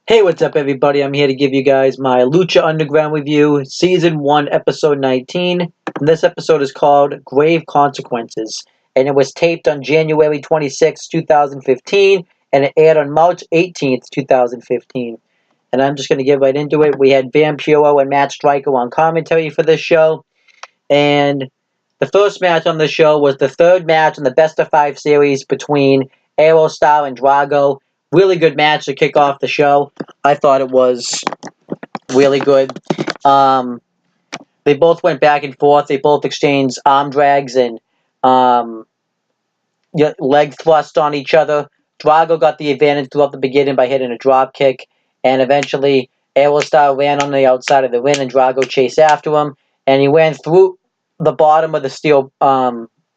Hey, what's up, everybody? I'm here to give you guys my Lucha Underground review, Season 1, Episode 19. And this episode is called Grave Consequences. And it was taped on January 26, 2015, and it aired on March 18th, 2015. And I'm just going to get right into it. We had Vampiro and Matt Striker on commentary for this show. And the first match on the show was the third match in the Best of 5 series between Aerostar and Drago. Really good match to kick off the show. I thought it was really good. They both went back and forth. They both exchanged arm drags and leg thrust on each other. Drago got the advantage throughout the beginning by hitting a drop kick, and eventually Aerostar ran on the outside of the ring, and Drago chased after him, and he ran through the bottom of the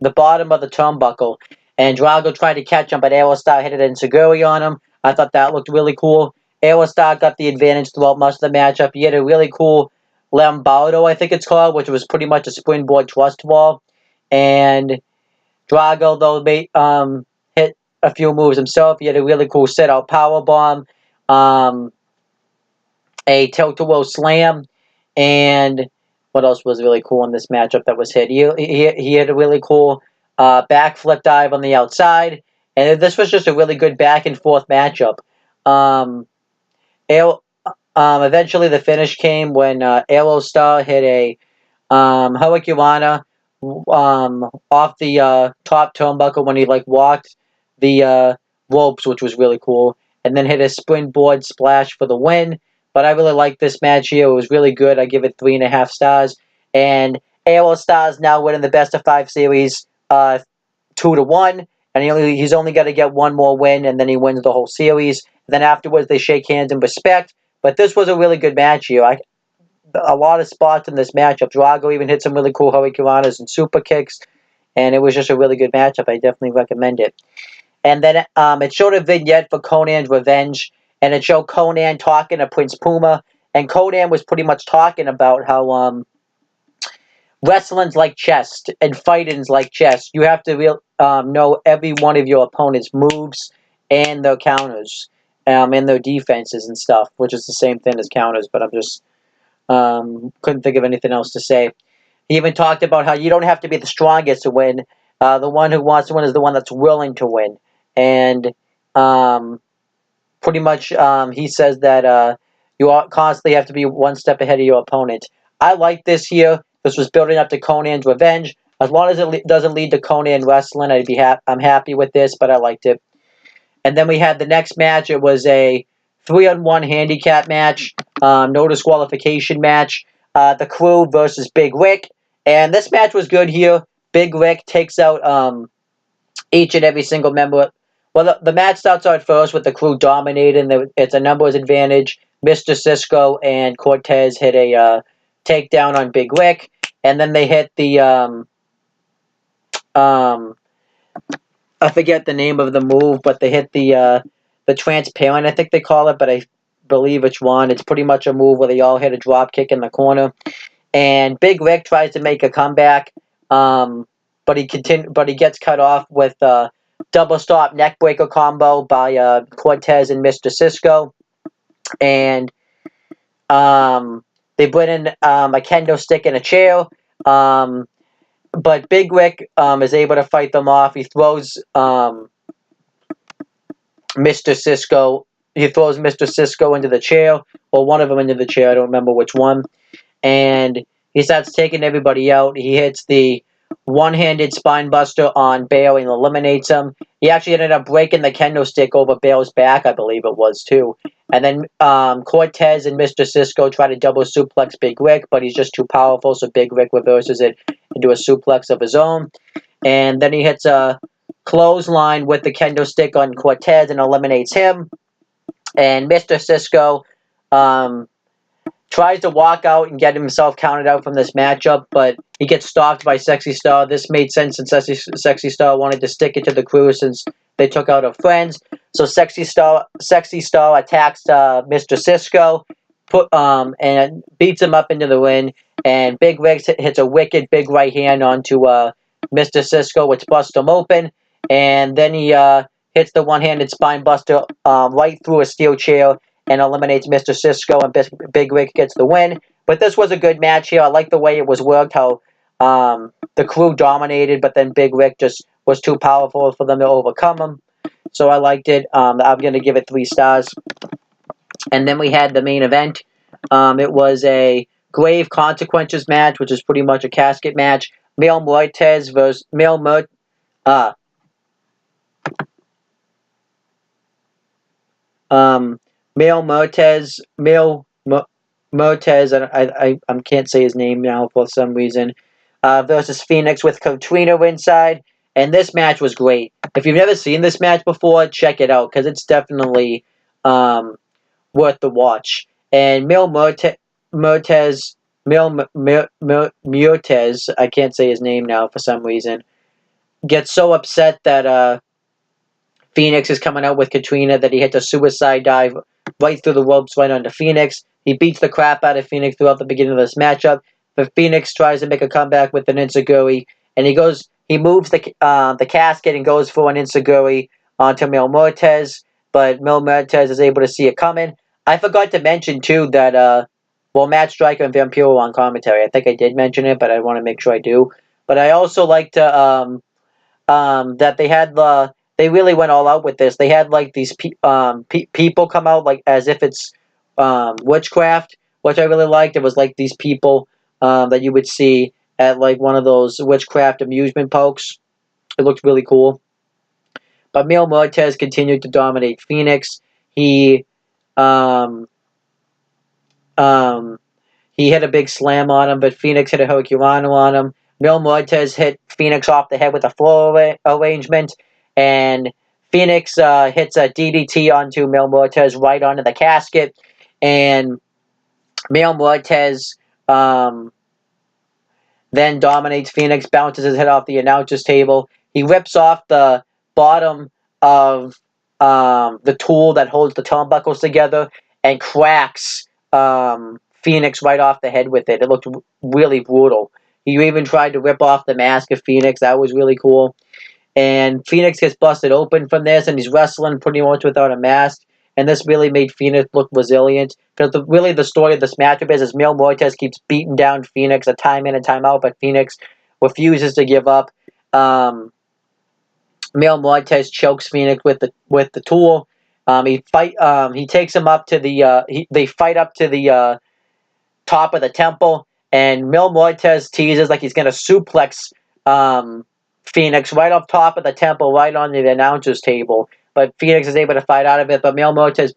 the bottom of the turnbuckle, and Drago tried to catch him, but Aerostar hit it enziguri on him. I thought that looked really cool. Aerostar got the advantage throughout most of the matchup. He had a really cool Lombardo, I think it's called, which was pretty much a springboard trust wall, and Drago, though, hit a few moves himself. He had a really cool set-out powerbomb, a tilt-a-whirl slam, and what else was really cool in this matchup that was hit? He had a really cool backflip dive on the outside, and this was just a really good back-and-forth matchup. Eventually, the finish came when Aerostar hit a Hurricanrana off the top turnbuckle when he walked the ropes, which was really cool, and then hit a springboard splash for the win. But I really liked this match here. It was really good. I give it 3.5 stars. And Aerostar's now winning the Best of 5 series 2-1, and he's only got to get one more win, and then he wins the whole series. Then afterwards, they shake hands in respect. But this was a really good match here. A lot of spots in this matchup. Drago even hit some really cool Hurricanranas and super kicks, and it was just a really good matchup. I definitely recommend it. And then it showed a vignette for Conan's Revenge, and it showed Conan talking to Prince Puma, and Conan was pretty much talking about how wrestling's like chess, and fighting's like chess. You have to know every one of your opponent's moves and their counters, and their defenses and stuff, which is the same thing as counters, but I'm just couldn't think of anything else to say. He even talked about how you don't have to be the strongest to win. The one who wants to win is the one that's willing to win. And pretty much he says that you constantly have to be one step ahead of your opponent. I like this here. This was building up to Conan's Revenge. As long as it doesn't lead to Conan wrestling, I'm happy with this, but I liked it. And then we had the next match. It was a 3-on-1 handicap match, no disqualification match. The Crew versus Big Rick. And this match was good here. Big Rick takes out each and every single member. Well, the match starts out first with the Crew dominating. It's a numbers advantage. Mr. Cisco and Cortez hit a takedown on Big Rick. And then they hit the I forget the name of the move, but they hit the transparent, I think they call it, but I believe it's one. It's pretty much a move where they all hit a drop kick in the corner, and Big Rick tries to make a comeback, but he gets cut off with a double stop neck breaker combo by Cortez and Mr. Cisco, and they bring in a kendo stick and a chair. But Big Rick is able to fight them off. He throws Mr. Cisco. He throws Mr. Cisco into the chair, or one of them into the chair. I don't remember which one. And he starts taking everybody out. He hits the one-handed spine buster on Bale and eliminates him. He actually ended up breaking the kendo stick over Bale's back, I believe it was, too. And then Cortez and Mr. Cisco try to double suplex Big Rick, but he's just too powerful, so Big Rick reverses it into a suplex of his own. And then he hits a clothesline with the kendo stick on Cortez and eliminates him. And Mr. Cisco tries to walk out and get himself counted out from this matchup, but he gets stopped by Sexy Star. This made sense since Sexy Star wanted to stick it to the Crew since they took out her friends. So Sexy Star attacks Mr. Cisco, and beats him up into the ring. And Big Rick hits a wicked big right hand onto Mr. Cisco, which busts him open. And then he hits the one-handed spine buster right through a steel chair and eliminates Mr. Cisco, and Big Rick gets the win. But this was a good match here. I like the way it was worked, how the crew dominated, but then Big Rick just was too powerful for them to overcome him. So I liked it. I'm going to give it 3 stars. And then we had the main event. It was a Grave Consequences match, which is pretty much a casket match. Mil Muertes versus Mil Muertes. Mil Muertes, I can't say his name now for some reason, versus Phoenix with Katrina inside. And this match was great. If you've never seen this match before, check it out, because it's definitely worth the watch. And Mil Muertes, I can't say his name now for some reason, gets so upset that Phoenix is coming out with Katrina that he hits a suicide dive right through the ropes right onto Phoenix. He beats the crap out of Phoenix throughout the beginning of this matchup, but Phoenix tries to make a comeback with an enziguri, and he moves the casket and goes for an enziguri onto Mil Muertes, but Mil Muertes is able to see it coming. I forgot to mention too that Matt Striker and Vampiro on commentary. I think I did mention it, but I want to make sure I do. But I also like to that they really went all out with this. They had like these people come out like as if it's witchcraft, which I really liked. It was like these people that you would see at like one of those witchcraft amusement parks. It looked really cool. But Mil Muertes continued to dominate Phoenix. He hit a big slam on him, but Phoenix hit a Hurricanrana on him. Mil Muertes hit Phoenix off the head with a floor arrangement, and Phoenix hits a DDT onto Mil Muertes right onto the casket, and Mil Muertes then dominates Phoenix, bounces his head off the announcer's table. He rips off the bottom of the tool that holds the turnbuckles together and cracks Phoenix right off the head with it. It looked really brutal. He even tried to rip off the mask of Phoenix. That was really cool. And Phoenix gets busted open from this, and he's wrestling pretty much without a mask. And this really made Phoenix look resilient. Because really the story of this matchup is Mil Muertes keeps beating down Phoenix a time in and time out, but Phoenix refuses to give up. Mil Muertes chokes Phoenix with the tool. He takes him up to they fight up to the top of the temple, and Mil Muertes teases like he's going to suplex Phoenix right up top of the temple, right on the announcer's table. But Phoenix is able to fight out of it, but Mil Muertes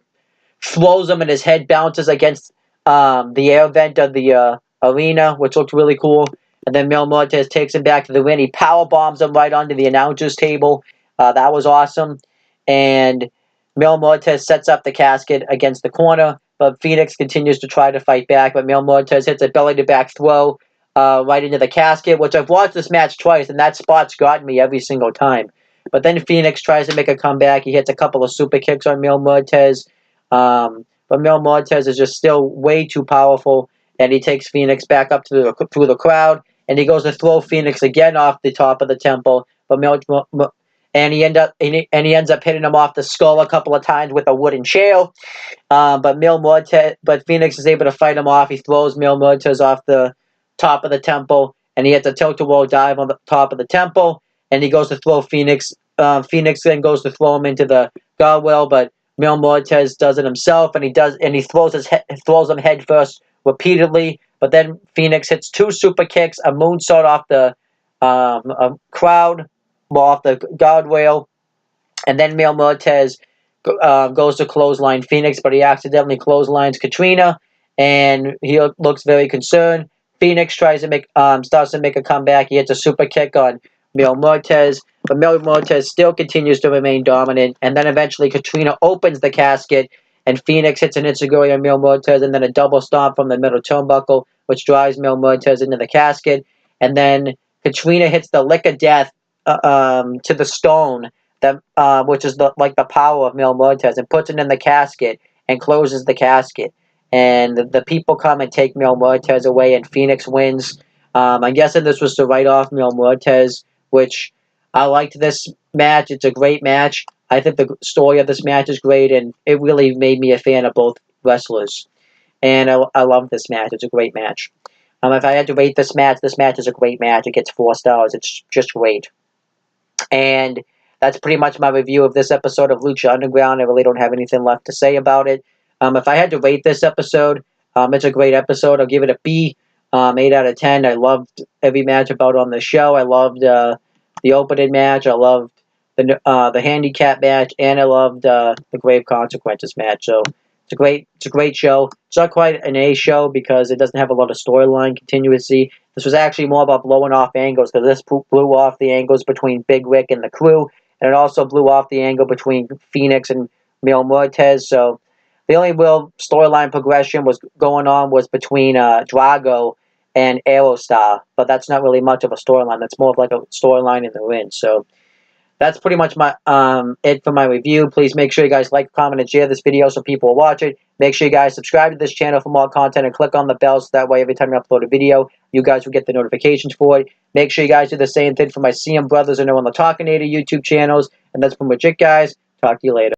throws him and his head bounces against the air vent of the arena, which looked really cool. And then Mil Muertes takes him back to the ring. He power bombs him right onto the announcer's table. That was awesome. And Mil Muertes sets up the casket against the corner, but Phoenix continues to try to fight back. But Mil Muertes hits a belly-to-back throw right into the casket, which I've watched this match twice, and that spot's gotten me every single time. But then Phoenix tries to make a comeback. He hits a couple of super kicks on Mil Muertes. But Mil Muertes is just still way too powerful, and he takes Phoenix back up through the crowd, and he goes to throw Phoenix again off the top of the temple. But he ends up hitting him off the skull a couple of times with a wooden chair. But Phoenix is able to fight him off. He throws Mil Muertes off the top of the temple, and he hits a tilt-a-whirl dive on the top of the temple, and he goes to throw Phoenix. Phoenix then goes to throw him into the guardrail, but Mil Muertes does it himself, and he throws him head first repeatedly. But then Phoenix hits 2 super kicks, a moonsault off the crowd, off the guardrail, and then Mil Muertes goes to clothesline Phoenix, but he accidentally clotheslines Katrina, and he looks very concerned. Phoenix starts to make a comeback. He hits a super kick on Mil Muertes, but Mil Muertes still continues to remain dominant, and then eventually Katrina opens the casket, and Phoenix hits an enziguri on Mil Muertes, and then a double stomp from the middle turnbuckle, which drives Mil Muertes into the casket, and then Katrina hits the lick of death to the stone, which is like the power of Mil Muertes, and puts it in the casket and closes the casket. And the people come and take Mil Muertes away, and Phoenix wins. I'm guessing this was to write off Mil Muertes, which I liked this match. It's a great match. I think the story of this match is great, and it really made me a fan of both wrestlers. And I love this match. It's a great match. If I had to rate this match is a great match. It gets 4 stars. It's just great. And that's pretty much my review of this episode of Lucha Underground. I really don't have anything left to say about it. If I had to rate this episode, it's a great episode. I'll give it a B, 8 out of 10. I loved every match about on the show. I loved the opening match. I loved the handicap match, and I loved the Grave Consequences match. So it's a great show. It's not quite an A show because it doesn't have a lot of storyline continuity. This was actually more about blowing off angles because this blew off the angles between Big Rick and the crew, and it also blew off the angle between Phoenix and Mil Muertes. So the only real storyline progression was going on was between Drago and Aerostar, but that's not really much of a storyline. That's more of like a storyline in the ring. So that's pretty much my it for my review. Please make sure you guys like, comment, and share this video so people will watch it. Make sure you guys subscribe to this channel for more content and click on the bell so that way every time I upload a video, you guys will get the notifications for it. Make sure you guys do the same thing for my CM Brothers and No One the Talkinator YouTube channels. And that's pretty much it, guys. Talk to you later.